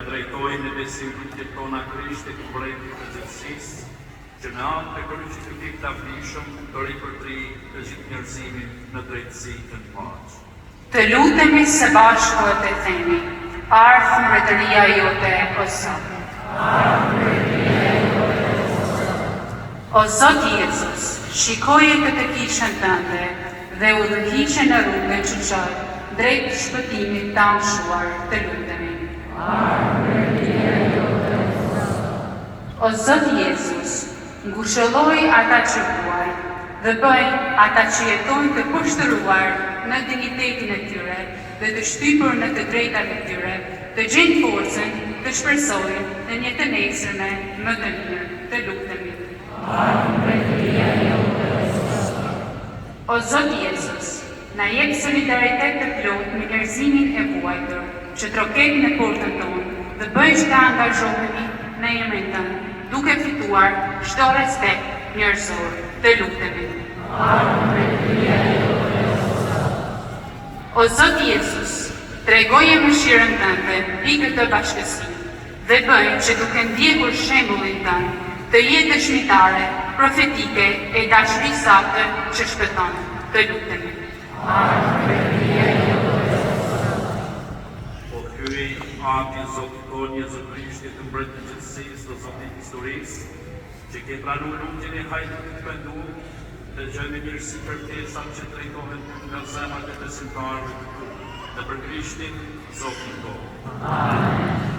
Drejtojnë në besimit tona Krishtit të mbretit të gjithësisë, që në anë të kryqit të tij të lavdishëm të ripërtri të gjithë njerëzimin në drejtësi të paqe. Të lutemi së bashku e të themi, ardh mbretëria jote o Zot. O Zot Jezus, shikoje këtë kishën tënde dhe udhëhiqe në rrugën që çon drejt shpëtimit të amshuar, të lutemi. O Zot Jezus, ngushëlloj ata që huaj dhe bëj ata që jetojnë të poshtëruar në dignitetin e tyre dhe të shtypur në të drejtat e tyre, të gjejnë forcën të shpresojnë në një të nesërme më të mirë, të lutemi. O Zot Jezus, na jep solidaritet të plot me njerëzimin e vuajtur, që troket në portën tonë dhe bëjë që të angazhohemi në emrin tënd, duke fituar çdo respekt njerëzor, të lutemi. O Zot Jezus, tregoje mëshirën tënde mbi këtë bashkësi dhe bëj që duke ndjekur shembullin tënd, të jetë dëshmitare, profetike e dashurisë saktë që shpëton, të lutemi. O hyj ati Zotit tonë Jezu Krishtit të mbret të gjithësisë dhe Zotit historisë, që ke pranu lutjen e hajtit të penduar, të gjëjmë mirësi për tesat që drejtohen nga zemrat e besimtarëve dhe për Krishtin Zotin tonë. Amen.